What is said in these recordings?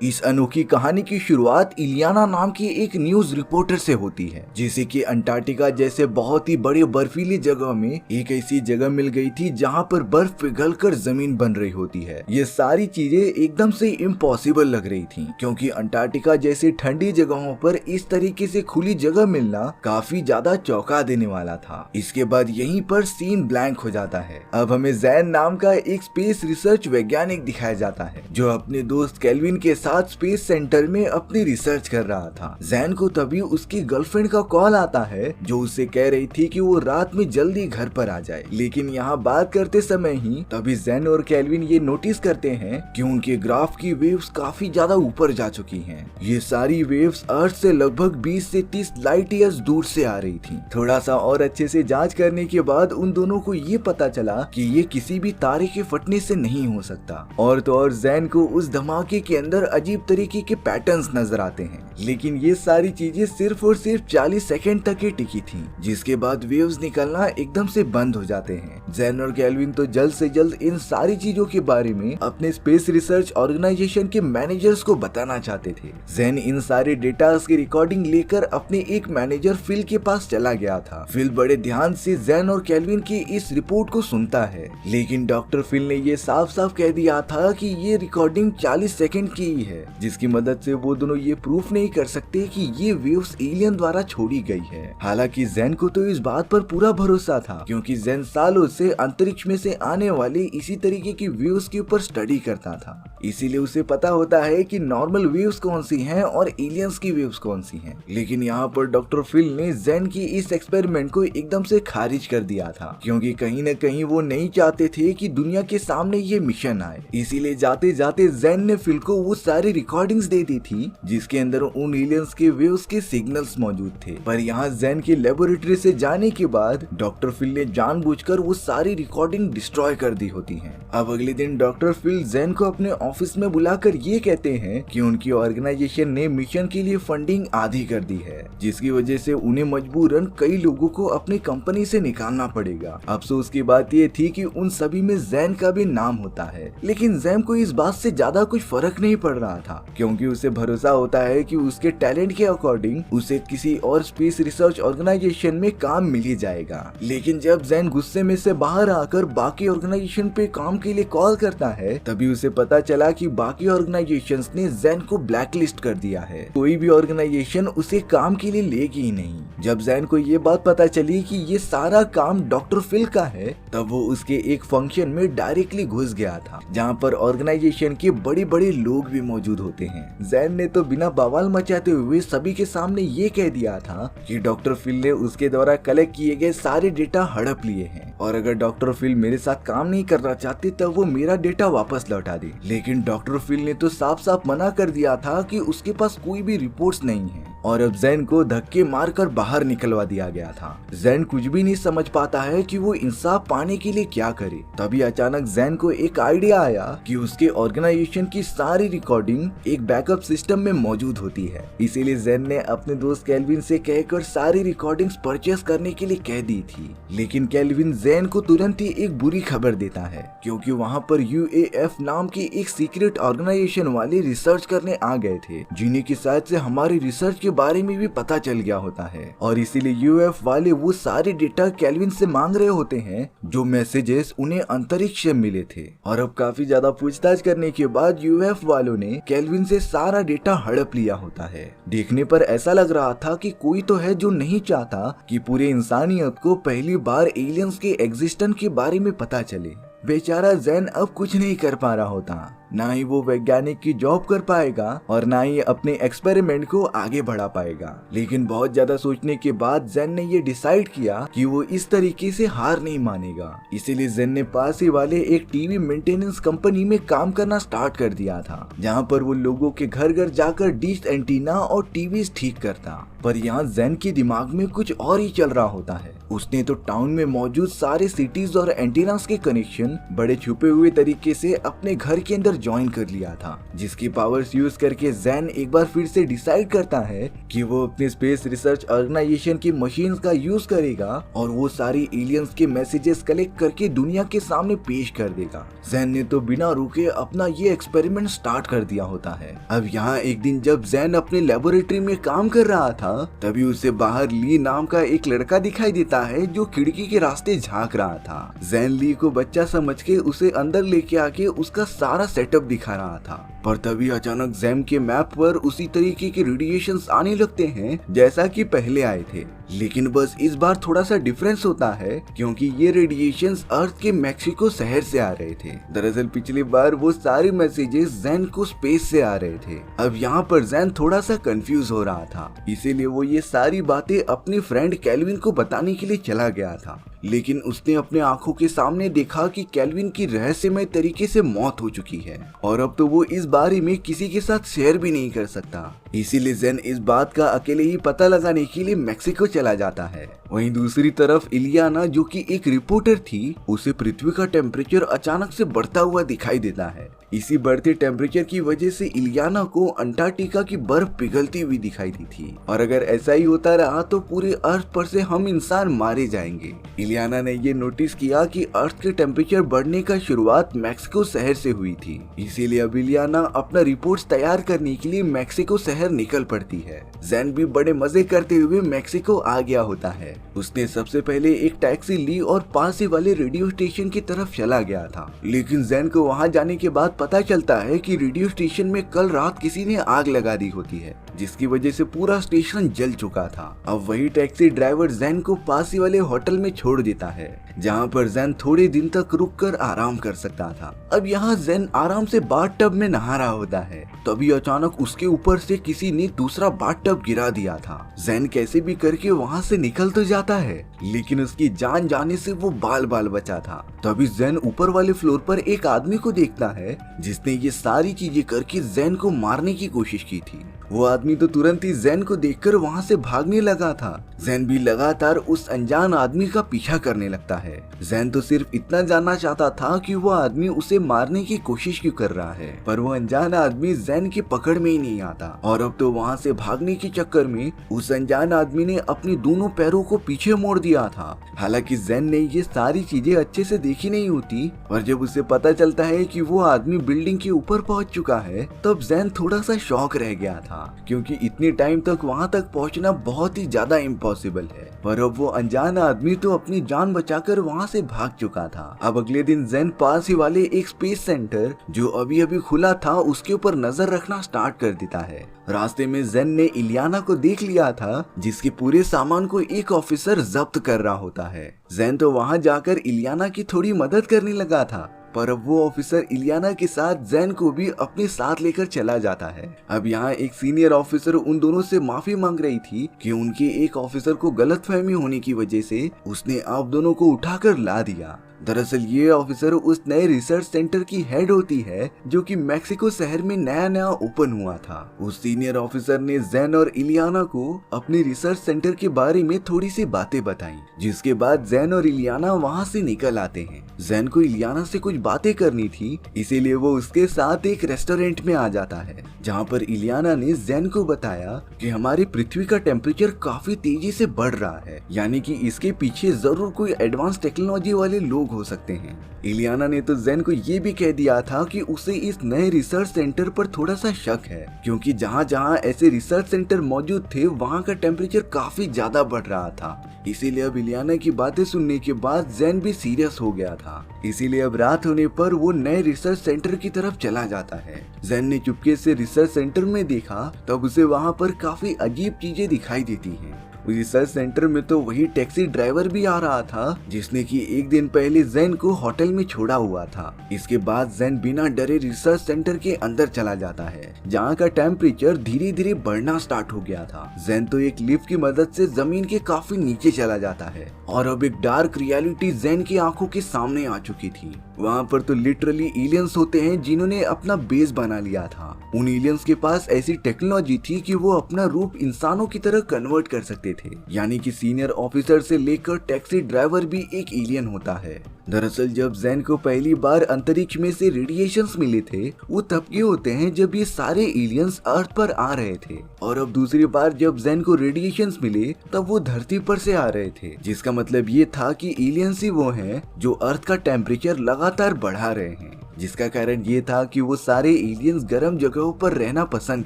इस अनोखी कहानी की शुरुआत इलियाना नाम की एक न्यूज रिपोर्टर से होती है, जिसे कि अंटार्कटिका जैसे बहुत ही बड़े बर्फीली जगह में एक ऐसी जगह मिल गई थी जहां पर बर्फ पिघलकर जमीन बन रही होती है। ये सारी चीजें एकदम से इम्पॉसिबल लग रही थी, क्योंकि अंटार्कटिका जैसी ठंडी जगहों पर इस तरीके से खुली जगह मिलना काफी ज्यादा चौंका देने वाला था। इसके बाद यहीं पर सीन ब्लैंक हो जाता है। अब हमें जैन नाम का एक स्पेस रिसर्च वैज्ञानिक दिखाया जाता है, जो अपने दोस्त केल्विन के साथ स्पेस सेंटर में अपनी रिसर्च कर रहा था। जैन को तभी उसकी गर्लफ्रेंड का कॉल आता है, जो उससे कह रही थी कि वो रात में जल्दी घर पर आ जाए। लेकिन यहाँ बात करते समय ही तभी जैन और केल्विन ये नोटिस करते हैं कि उनके ग्राफ की वेव्स काफी ज्यादा ऊपर जा चुकी हैं। ये सारी वेव्स अर्थ से लगभग 20 से 30 लाइट ईयर्स दूर से आ रही थी। थोड़ा सा और अच्छे से जांच करने के बाद उन दोनों को ये पता चला कि ये किसी भी तारे के फटने से नहीं हो सकता। और तो और जैन को उस धमाके के अंदर अजीब तरीके के पैटर्न्स नजर आते हैं। लेकिन ये सारी चीजें सिर्फ और सिर्फ 40 सेकंड तक ही टिकी थी, जिसके बाद वेव्स निकलना एकदम से बंद हो जाते हैं। जैन और केल्विन तो जल्द से जल्द इन सारी चीजों के बारे में अपने स्पेस रिसर्च ऑर्गेनाइजेशन के मैनेजर्स को बताना चाहते थे। जैन इन सारे डेटास की रिकॉर्डिंग लेकर अपने एक मैनेजर फिल के पास चला गया था। फिल बड़े ध्यान से जैन और केल्विन की इस रिपोर्ट को सुनता है, लेकिन डॉक्टर फिल ने ये साफ साफ कह दिया था कि ये रिकॉर्डिंग 40 सेकंड की ही है, जिसकी मदद से वो दोनों ये प्रूफ नहीं कर सकते कि ये वेव्स एलियन द्वारा छोड़ी गई है। हालांकि जैन को तो इस बात पर पूरा भरोसा था, क्योंकि जैन सालों से अंतरिक्ष में से आने वाले इसी तरीके की वेव्स के ऊपर स्टडी करता था। इसीलिए उसे पता होता है कि नॉर्मल वेव्स कौन सी हैं और एलियंस की वेव्स कौन सी हैं। लेकिन यहाँ पर डॉक्टर फिल ने जैन की इस एक्सपेरिमेंट को एकदम से खारिज कर दिया था, क्योंकि कहीं न कहीं वो नहीं चाहते थे कि दुनिया के सामने ये मिशन आए। इसीलिए जाते जाते जैन ने फिल को वो सारी रिकॉर्डिंग्स दे दी थी, जिसके अंदर उन एलियंस के वेव्स के सिग्नल्स मौजूद थे। पर यहाँ जैन की लेबोरेटरी से जाने के बाद डॉक्टर फिल ने जानबूझकर वो सारी रिकॉर्डिंग डिस्ट्रॉय कर दी होती हैं। अब अगले दिन डॉक्टर फिल जैन को अपने ऑफिस में बुलाकर ये कहते हैं कि उनकी ऑर्गेनाइजेशन ने मिशन के लिए फंडिंग आधी कर दी है, जिसकी वजह से उन्हें मजबूरन कई लोगों को अपनी कंपनी से निकालना पड़ेगा। अफसोस की बात ये थी कि उन सभी में जैन का भी नाम होता है, लेकिन जैन को इस बात से ज्यादा कुछ फर्क नहीं पड़ रहा था, क्योंकि उसे भरोसा होता है कि उसके टैलेंट के अकॉर्डिंग उसे किसी और स्पेस रिसर्च ऑर्गेनाइजेशन में काम मिल ही जाएगा। लेकिन जब जैन गुस्से में से बाहर आकर बाकी ऑर्गेनाइजेशन पे काम के लिए कॉल करता है, तभी उसे पता चला कि बाकी ऑर्गेनाइजेशंस ने जैन को ब्लैकलिस्ट कर दिया है। कोई भी ऑर्गेनाइजेशन उसे काम के लिए लेगी ही नहीं। जब जैन को ये बात पता चली कि ये सारा काम डॉक्टर फिल का है, तब वो उसके एक फंक्शन में डायरेक्टली घुस गया था, जहाँ पर ऑर्गेनाइजेशन के बड़े बड़े लोग भी मौजूद होते हैं। जैन ने तो बिना बवाल मचाते हुए सभी के सामने ये कह दिया था कि डॉक्टर फिल ने उसके द्वारा कलेक्ट किए गए सारे डेटा हड़प लिए हैं, और अगर डॉक्टर फिल मेरे साथ काम नहीं करना चाहते तब वो मेरा डेटा वापस लौटा दे। लेकिन डॉक्टर फिल ने तो साफ साफ मना कर दिया था कि उसके पास कोई भी रिपोर्ट्स नहीं है, और अब जैन को धक्के मारकर बाहर निकलवा दिया गया था। जैन कुछ भी नहीं समझ पाता है कि वो इंसाफ पाने के लिए क्या करे। तभी अचानक जैन को एक आइडिया आया कि उसके ऑर्गेनाइजेशन की सारी रिकॉर्डिंग एक बैकअप सिस्टम में मौजूद होती है। इसीलिए जैन ने अपने दोस्त केल्विन से कहकर सारी रिकॉर्डिंग्स परचेस करने के लिए कह दी थी। लेकिन केल्विन जैन को तुरंत ही एक बुरी खबर देता है, क्योंकि वहाँ पर UAF नाम की एक सीक्रेट ऑर्गेनाइजेशन वाले रिसर्च करने आ गए थे, जिन्हें की शायद से हमारी रिसर्च के बारे में भी पता चल गया होता है। और इसीलिए UAF वाले वो सारे डेटा केल्विन से मांग रहे होते हैं, जो मैसेजेस उन्हें अंतरिक्ष से मिले थे। और अब काफी ज्यादा पूछताछ करने के बाद UAF वालों ने केल्विन से सारा डेटा हड़प लिया होता है। देखने पर ऐसा लग रहा था कि कोई तो है जो नहीं चाहता कि पूरे इंसानियत को पहली बार एलियंस के एग्जिस्टेंस के बारे में पता चले। बेचारा जैन अब कुछ नहीं कर पा रहा होता, ना ही वो वैज्ञानिक की जॉब कर पाएगा और ना ही अपने एक्सपेरिमेंट को आगे बढ़ा पाएगा। लेकिन बहुत ज्यादा सोचने के बाद जैन ने ये डिसाइड किया कि वो इस तरीके से हार नहीं मानेगा। इसीलिए जैन ने पास ही वाले एक टीवी मेंटेनेंस कंपनी में काम करना स्टार्ट कर दिया था, जहाँ पर वो लोगों के घर घर जाकर डिश एंटीना और टीवी ठीक करता। पर यहाँ जैन के दिमाग में कुछ और ही चल रहा होता है। उसने तो टाउन में मौजूद सारे सिटीज और एंटीनास के कनेक्शन बड़े छुपे हुए तरीके से अपने घर के अंदर ज्वाइन कर लिया था, जिसकी पावर्स यूज करके जैन एक बार फिर से डिसाइड करता है कि वो अपने स्पेस रिसर्च ऑर्गेनाइजेशन की मशीन्स का यूज करेगा और वो सारी एलियंस के मैसेजेस कलेक्ट करके दुनिया के सामने पेश कर देगा। जैन ने तो बिना रुके अपना ये एक्सपेरिमेंट स्टार्ट कर दिया होता है। अब यहाँ एक दिन जब जैन अपने लेबोरेटरी में काम कर रहा था, तभी उसे बाहर ली नाम का एक लड़का दिखाई देता है जो खिड़की के रास्ते झांक रहा था। जैन ली को बच्चा समझ के उसे अंदर लेके आके उसका सारा सेटअप दिखा रहा था, पर तभी अचानक जैम के मैप पर उसी तरीके के रेडिएशंस आने लगते हैं जैसा कि पहले आए थे, लेकिन बस इस बार थोड़ा सा डिफरेंस होता है क्योंकि ये रेडिएशंस अर्थ के मैक्सिको शहर से आ रहे थे। दरअसल पिछली बार वो सारे मैसेजेस जैन को स्पेस से आ रहे थे। अब यहाँ पर जैन थोड़ा सा कंफ्यूज हो रहा था, इसीलिए वो ये सारी बातें अपने फ्रेंड कैल्विन को बताने के लिए चला गया था, लेकिन उसने अपने आंखों के सामने देखा कि कैल्विन की रहस्यमय तरीके से मौत हो चुकी है और अब तो वो इस बारे में किसी के साथ शेयर भी नहीं कर सकता। इसीलिए जैन इस बात का अकेले ही पता लगाने के लिए मैक्सिको चला जाता है। वहीं दूसरी तरफ इलियाना, जो कि एक रिपोर्टर थी, उसे पृथ्वी का टेम्परेचर अचानक से बढ़ता हुआ दिखाई देता है। इसी बढ़ते टेम्परेचर की वजह से इलियाना को अंटार्कटिका की बर्फ पिघलती हुई दिखाई दी थी और अगर ऐसा ही होता रहा तो पूरे अर्थ पर से हम इंसान मारे जाएंगे। इलियाना ने ये नोटिस किया कि अर्थ के टेम्परेचर बढ़ने का शुरुआत मैक्सिको शहर से हुई थी, इसीलिए अब इलियाना अपना रिपोर्ट्स तैयार करने के लिए मैक्सिको शहर निकल पड़ती है। जैन भी बड़े मजे करते हुए मैक्सिको आ गया होता है। उसने सबसे पहले एक टैक्सी ली और पास ही वाले रेडियो स्टेशन की तरफ चला गया था, लेकिन जैन को वहां जाने के बाद पता चलता है कि रेडियो स्टेशन में कल रात किसी ने आग लगा दी होती है, जिसकी वजह से पूरा स्टेशन जल चुका था। अब वही टैक्सी ड्राइवर जैन को पास ही वाले होटल में छोड़ देता है, जहाँ पर जैन थोड़े दिन तक रुककर आराम कर सकता था। अब यहाँ जैन आराम से बाथटब में नहा रहा होता है, तभी अचानक उसके ऊपर से किसी ने दूसरा बाथटब गिरा दिया था। जैन कैसे भी करके वहाँ से निकल तो जाता है, लेकिन उसकी जान जाने से वो बाल बाल बचा था। तभी जैन ऊपर वाले फ्लोर पर एक आदमी को देखता है जिसने ये सारी चीजें करके जैन को मारने की कोशिश की थी। वो आदमी तो तुरंत ही जैन को देखकर वहाँ से भागने लगा था। जैन भी लगातार उस अनजान आदमी का पीछा करने लगता है। जैन तो सिर्फ इतना जानना चाहता था कि वो आदमी उसे मारने की कोशिश क्यों कर रहा है, पर वो अनजान आदमी जैन की पकड़ में ही नहीं आता और अब तो वहाँ से भागने के चक्कर में उस अनजान आदमी ने अपने दोनों पैरों को पीछे मोड़ दिया था। हालांकि जैन ने ये सारी चीजें अच्छे से देखी नहीं होती, पर जब उसे पता चलता है कि वो आदमी बिल्डिंग के ऊपर पहुंच चुका है, तब जैन थोड़ा सा शॉक रह गया था, क्योंकि इतने टाइम तक वहां तक पहुंचना बहुत ही ज्यादा इम्पॉसिबल है। पर अब वो अनजान आदमी तो अपनी जान बचाकर वहां से भाग चुका था। अब अगले दिन जैन पास ही वाले एक स्पेस सेंटर जो अभी अभी खुला था उसके ऊपर नजर रखना स्टार्ट कर देता है। रास्ते में जैन ने इलियाना को देख लिया था, जिसके पूरे सामान को एक ऑफिसर जब्त कर रहा होता है। जैन तो वहां जाकर इलियाना की थोड़ी मदद करने लगा था, पर अब वो ऑफिसर इलियाना के साथ जैन को भी अपने साथ लेकर चला जाता है। अब यहाँ एक सीनियर ऑफिसर उन दोनों से माफी मांग रही थी कि उनके एक ऑफिसर को गलतफहमी होने की वजह से उसने आप दोनों को उठाकर ला दिया। दरअसल ये ऑफिसर उस नए रिसर्च सेंटर की हेड होती है जो कि मैक्सिको शहर में नया नया ओपन हुआ था। उस सीनियर ऑफिसर ने जैन और इलियाना को अपने रिसर्च सेंटर के बारे में थोड़ी सी बातें बताई, जिसके बाद जैन और इलियाना वहाँ से निकल आते हैं। जैन को इलियाना से कुछ बातें करनी थी, इसीलिए वो उसके साथ एक रेस्टोरेंट में आ जाता है, जहाँ पर इलियाना ने जैन को बताया कि हमारी पृथ्वी का टेम्परेचर काफी तेजी से बढ़ रहा है, यानी कि इसके पीछे जरूर कोई एडवांस टेक्नोलॉजी वाले लोग हो सकते हैं। इलियाना ने तो जैन को ये भी कह दिया था कि उसे इस नए रिसर्च सेंटर पर थोड़ा सा शक है, क्योंकि जहाँ जहाँ ऐसे रिसर्च सेंटर मौजूद थे वहाँ का टेम्परेचर काफी ज्यादा बढ़ रहा था। इसीलिए अब इलियाना की बातें सुनने के बाद जैन भी सीरियस हो गया था। इसीलिए अब रात होने पर वो नए रिसर्च सेंटर की तरफ चला जाता है। जैन ने चुपके से रिसर्च सेंटर में देखा, तब उसे वहाँ पर काफी अजीब चीजें दिखाई देती हैं। रिसर्च सेंटर में तो वही टैक्सी ड्राइवर भी आ रहा था जिसने कि एक दिन पहले जैन को होटल में छोड़ा हुआ था। इसके बाद जैन बिना डरे रिसर्च सेंटर के अंदर चला जाता है, जहाँ का टेम्परेचर धीरे धीरे बढ़ना स्टार्ट हो गया था। जैन तो एक लिफ्ट की मदद से जमीन के काफी नीचे चला जाता है और अब एक डार्क रियलिटी जैन की आंखों के सामने आ चुकी थी। वहाँ पर तो लिटरली एलियंस होते हैं जिन्होंने अपना बेस बना लिया था। उन एलियंस के पास ऐसी टेक्नोलॉजी थी कि वो अपना रूप इंसानों की तरह कन्वर्ट कर सकते गए थे, यानी कि सीनियर ऑफिसर से लेकर टैक्सी ड्राइवर भी एक एलियन होता है। दरअसल जब जैन को पहली बार अंतरिक्ष में से रेडिएशंस मिले थे वो तब के होते हैं जब ये सारे एलियंस अर्थ पर आ रहे थे, और अब दूसरी बार जब जैन को रेडिएशंस मिले तब वो धरती पर से आ रहे थे, जिसका मतलब ये था कि एलियंस ही वो हैं जो अर्थ का टेम्परेचर लगातार बढ़ा रहे हैं, जिसका कारण ये था कि वो सारे एलियंस गर्म जगहों पर रहना पसंद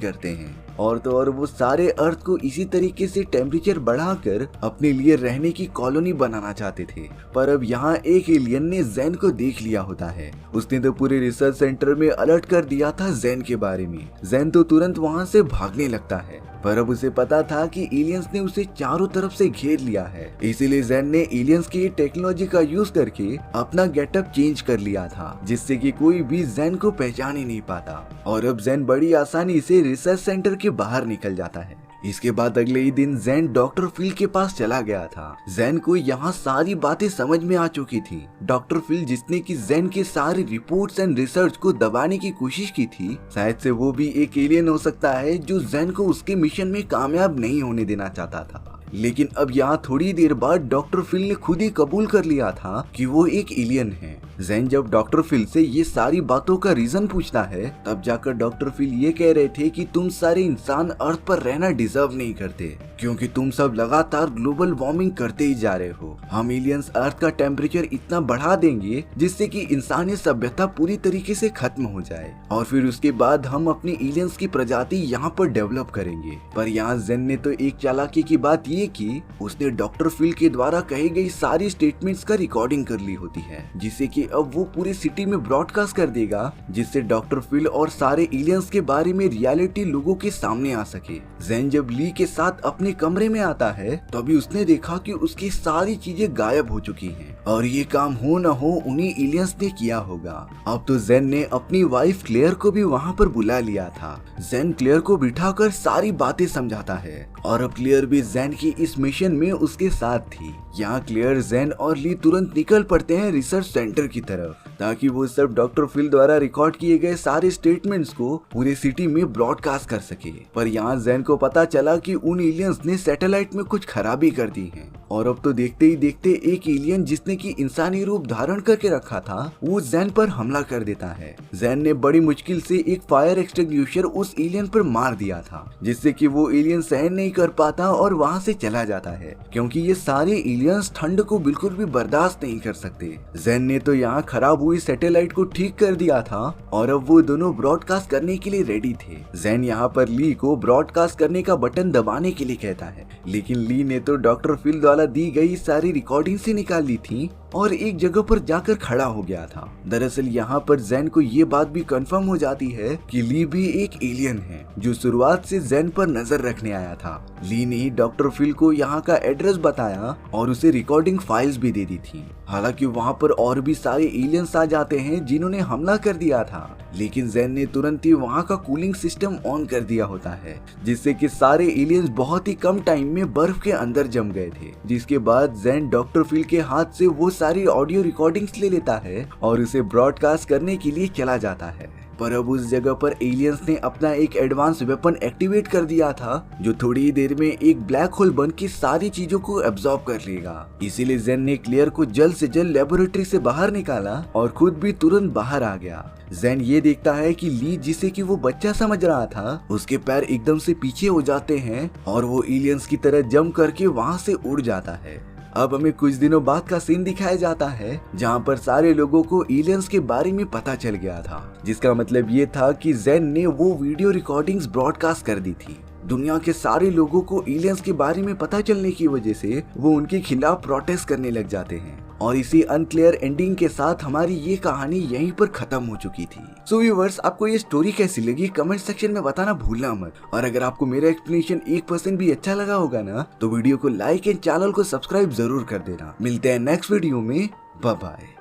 करते हैं, और तो और वो सारे अर्थ को इसी तरीके से टेम्परेचर बढ़ाकर अपने लिए रहने की कॉलोनी बनाना चाहते थे। पर अब यहाँ एक एलियन ने जैन को देख लिया होता है। उसने तो पूरे रिसर्च सेंटर में अलर्ट कर दिया था जैन के बारे में। जैन तो तुरंत वहाँ से भागने लगता है, पर अब उसे पता था कि एलियंस ने उसे चारों तरफ से घेर लिया है, इसीलिए जैन ने एलियंस की टेक्नोलॉजी का यूज करके अपना गेटअप चेंज कर लिया था, जिससे कि कोई भी जैन को पहचान ही नहीं पाता। और अब जैन बड़ी आसानी से रिसर्च सेंटर के बाहर निकल जाता है। इसके बाद अगले ही दिन जैन डॉक्टर फिल के पास चला गया था। जैन को यहाँ सारी बातें समझ में आ चुकी थी। डॉक्टर फिल जिसने कि जैन के सारे रिपोर्ट्स एंड रिसर्च को दबाने की कोशिश की थी, शायद से वो भी एक एलियन हो सकता है जो जैन को उसके मिशन में कामयाब नहीं होने देना चाहता था। लेकिन अब यहाँ थोड़ी देर बाद डॉक्टर फिल ने खुद ही कबूल कर लिया था कि वो एक एलियन है। जैन जब डॉक्टर फिल से ये सारी बातों का रीजन पूछता है तब जाकर डॉक्टर फिल ये कह रहे थे कि तुम सारे इंसान अर्थ पर रहना डिजर्व नहीं करते, क्योंकि तुम सब लगातार ग्लोबल वार्मिंग करते ही जा रहे हो। हम एलियंस अर्थ का टेम्परेचर इतना बढ़ा देंगे जिससे कि इंसानी सभ्यता पूरी तरीके से खत्म हो जाए, और फिर उसके बाद हम अपनी एलियंस की प्रजाति यहाँ पर डेवलप करेंगे। पर यहाँ जैन ने तो एक चालाकी की बात ये की, उसने डॉक्टर फिल के द्वारा कही गई सारी स्टेटमेंट्स का रिकॉर्डिंग कर ली होती है, जिससे कि अब वो पूरी सिटी में ब्रॉडकास्ट कर देगा, जिससे डॉक्टर फिल और सारे एलियंस के बारे में रियलिटी लोगों के सामने आ सके। जैन जब ली के साथ अपने कमरे में आता है तभी उसने देखा कि उसकी सारी चीजें गायब हो चुकी हैं, और ये काम हो न हो उन्हीं एलियंस ने किया होगा। अब तो जैन ने अपनी वाइफ क्लेयर को भी वहाँ पर बुला लिया था। जैन क्लेयर को बिठाकर सारी बातें समझाता है, और अब क्लेयर भी जैन की इस मिशन में उसके साथ थी। यहाँ क्लेयर, जैन और ली तुरंत निकल पड़ते हैं रिसर्च सेंटर की तरफ, ताकि वो सब डॉक्टर फिल द्वारा रिकॉर्ड किए गए सारे स्टेटमेंट्स को पूरे सिटी में ब्रॉडकास्ट कर सके। पर यहाँ जैन को पता चला कि उन एलियंस ने सैटेलाइट में कुछ खराबी कर दी है, और अब तो देखते ही देखते एक एलियन जिसने की इंसानी रूप धारण करके रखा था वो जैन पर हमला कर देता है। जैन ने बड़ी मुश्किल से एक फायर एक्सटिंग्विशर उस एलियन पर मार दिया था, जिससे कि वो एलियन सहन नहीं कर पाता और वहाँ से चला जाता है, क्योंकि ये सारे एलियंस ठंड को बिल्कुल भी बर्दाश्त नहीं कर सकते। जैन ने तो यहाँ खराब हुई सैटेलाइट को ठीक कर दिया था, और अब वो दोनों ब्रॉडकास्ट करने के लिए रेडी थे। जैन यहाँ पर ली को ब्रॉडकास्ट करने का बटन दबाने के लिए कहता है, लेकिन ली ने तो डॉक्टर फिल द्वारा दी गई सारी रिकॉर्डिंग से निकाल ली थी और एक जगह पर जाकर खड़ा हो गया था। दरअसल यहाँ पर जैन को ये बात भी कंफर्म हो जाती है कि ली भी एक एलियन है जो शुरुआत से जैन पर नजर रखने आया था। ली ने ही डॉक्टर फिल को यहाँ का एड्रेस बताया और उसे रिकॉर्डिंग फाइल्स भी दे दी थी। हालांकि वहाँ पर और भी सारे एलियंस आ जाते हैं जिन्होंने हमला कर दिया था, लेकिन जैन ने तुरंत ही वहाँ का कूलिंग सिस्टम ऑन कर दिया होता है, जिससे कि सारे एलियंस बहुत ही कम टाइम में बर्फ के अंदर जम गए थे। जिसके बाद जैन डॉक्टर फिल के हाथ से वो सारी ऑडियो रिकॉर्डिंग्स ले लेता है और उसे ब्रॉडकास्ट करने के लिए चला जाता है। पर अब उस जगह पर एलियंस ने अपना एक एडवांस वेपन एक्टिवेट कर दिया था जो थोड़ी ही देर में एक ब्लैक होल बन के सारी चीजों को एब्जॉर्ब कर लेगा। इसीलिए जैन ने क्लियर को जल्द से जल्द लेबोरेटरी से बाहर निकाला और खुद भी तुरंत बाहर आ गया। जैन ये देखता है कि ली, जिसे कि वो बच्चा समझ रहा था, उसके पैर एकदम से पीछे हो जाते हैं और वो एलियंस की तरह जंप करके वहाँ से उड़ जाता है। अब हमें कुछ दिनों बाद का सीन दिखाया जाता है जहाँ पर सारे लोगों को एलियंस के बारे में पता चल गया था, जिसका मतलब ये था कि जैन ने वो वीडियो रिकॉर्डिंग्स ब्रॉडकास्ट कर दी थी। दुनिया के सारे लोगों को एलियंस के बारे में पता चलने की वजह से वो उनके खिलाफ प्रोटेस्ट करने लग जाते हैं, और इसी अनक्लियर एंडिंग के साथ हमारी ये कहानी यहीं पर खत्म हो चुकी थी। सो व्यूअर्स, आपको ये स्टोरी कैसी लगी कमेंट सेक्शन में बताना भूलना मत, और अगर आपको मेरा एक्सप्लेनेशन 1% भी अच्छा लगा होगा ना तो वीडियो को लाइक एंड चैनल को सब्सक्राइब जरूर कर देना। मिलते हैं नेक्स्ट वीडियो में, बाय बाय।